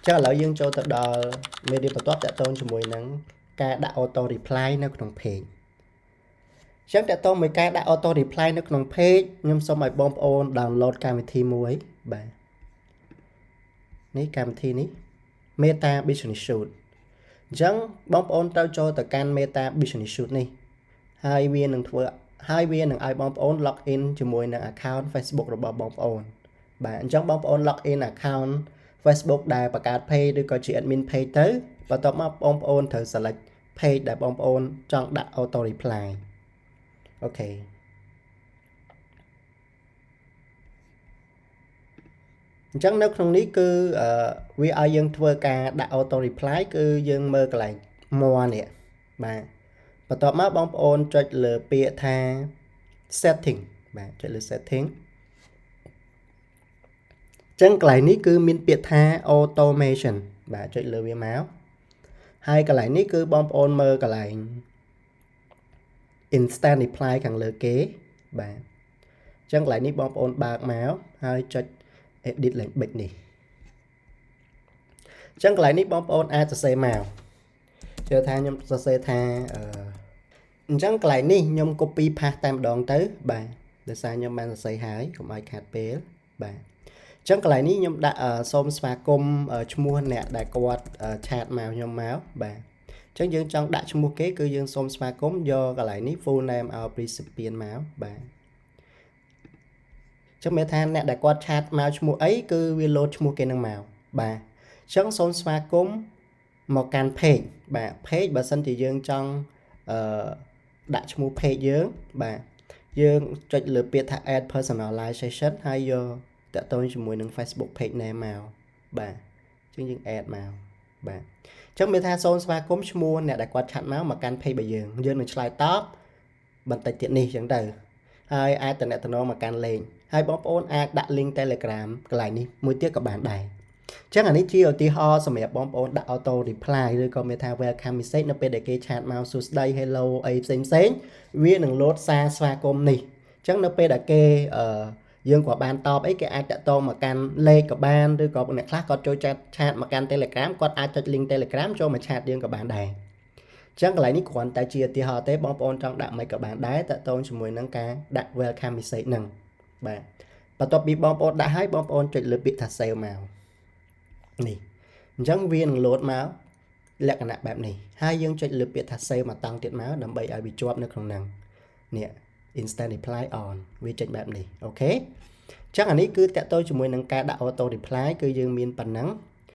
chắc là dương cho tập đo media bắt top tại tôn cho mùi nắng ca đã auto reply nóក្នុង page ចឹងតើតោះមួយការដាក់ auto reply នៅក្នុង page ខ្ញុំសូមឲ្យបងប្អូន download កម្មវិធីមួយបាទនេះកម្មវិធីនេះ Meta Business Suite អញ្ចឹងបងប្អូនត្រូវចូលទៅកាន់ Meta Business Suite នេះហើយវានឹងឲ្យបងប្អូន log in ជាមួយនឹង account Facebook របស់បងប្អូនបាទអញ្ចឹងបងប្អូន log in account Facebook ដែលបង្កើត page ឬក៏ជា admin page ទៅបន្ទាប់មកបងប្អូនត្រូវ select page ដែលបងប្អូនចង់ដាក់ auto replyអូខេអញ្ចឹងនៅក្នុងនេះគឺវាឲ្យយើងធ្វើការដាក់ auto reply គឺយើងមើលកន្លែង more នេះបាទបន្ទាប់មកបងប្អូនចុចលើពាក្យថា setting បាទចុចលើ setting អញ្ចឹងកន្លែងនេះគឺមានពាក្យថា automation បាទចុចលើវាមកហើយកន្លែងនេះគឺបងប្អូនមើលកន្លែង instant reply ខាងលើគេបាទអញ្ចឹងកន្លែងនេះបងប្អូនបើកមកហើយចុច edit link big នេះអញ្ចឹងកន្លែងនេះបងប្អូនអាចសរសេរមកជឿថាខ្ញុំសរសេរថាអញ្ចឹងកន្លែងនេះខ្ញុំ copy paste តែម្ដងទៅបាទដោយសារខ្ញុំបានសរសេរហើយកុំឲ្យខាតពេលបាទអញ្ចឹងកន្លែងនេះខ្ញុំដាក់សូមស្វាគមន៍ឈ្មោះអ្នកដែលគាត់ឆាតមកខ្ញុំមកបាទអញ្ចឹងយើងចង់ដាក់ឈ្មោះគេគឺយើងសូមស្វាគមន៍យកកន្លែងនេះ full name of recipient មកបាទអញ្ចឹងមានថាអ្នកដែលគាត់ឆាតមកឈ្មោះអីគឺវា load ឈ្មោះគេនឹងមកបាទអញ្ចឹងសូមស្វាគមន៍មកកាន់ page បាទ page បើសិនជាយើងចង់ដាក់ឈ្មោះ page យើងបាទយើងចុចលើពាក្យថា add personalization ហើយយកតាក់ទងជាមួយនឹង Facebook page name មកបាទអញ្ចឹងយើង add មកបាទអញ្ចឹងមានថាសូមស្វាគមន៍ឈ្មោះអ្នកដែលគាត់ឆាត់មកកាន់ page របស់យើងនឹងឆ្លើយតបបន្តិចទៀតនេះអញ្ចឹងទៅហើយអាចតំណែងមកកាន់លេខហើយបងប្អូនអាចដាក់ link Telegram កន្លែងនេះមួយទៀតក៏បានដែរអញ្ចឹងអានេះជាឧទាហរណ៍សម្រាប់បងប្អូនដាក់ auto reply ឬក៏មានថា welcome message នៅពេលដែលគេឆាតមកសួស្ដី hello អីផ្សេងវានឹង load សារស្វាគមន៍នេះអញ្ចឹងនៅពេលដែលគេយើងក៏បានតបអីគេអាចតាក់ទងមកកាន់លេខក៏បានឬក៏អ្នកខ្លះគាត់ចូលឆាតមកកាន់ Telegram គាត់អាចចុច link Telegram ចូលមកឆាតយើងក៏បានដែរអញ្ចឹងកន្លែងនេះគ្រាន់តែជាឧទាហរណ៍ទេបងប្អូនចង់ដាក់មិនក៏បានដែរតាក់ទងជាមួយនឹងការដាក់ welcome message ហ្នឹងបាទបន្ទាប់ពីបងប្អូនដាក់ឲ្យបងប្អូនចុចលើពាក្យថា save មកនេះអញ្ចឹងវានឹង load មកលក្ខណៈបែបនេះហើយយើងចុចលើពាក្យថា save មកតង់ទៀតមកដើម្បីឲ្យវាជាប់នៅក្នុងហ្នឹងនេះ instant reply on វាចេញបែបនេះអូខេអញ្ចឹងអានេះគឺតាក់ទងជាមួយនឹងការដាក់ auto reply គឺយើងមានប៉ុណ្ណឹង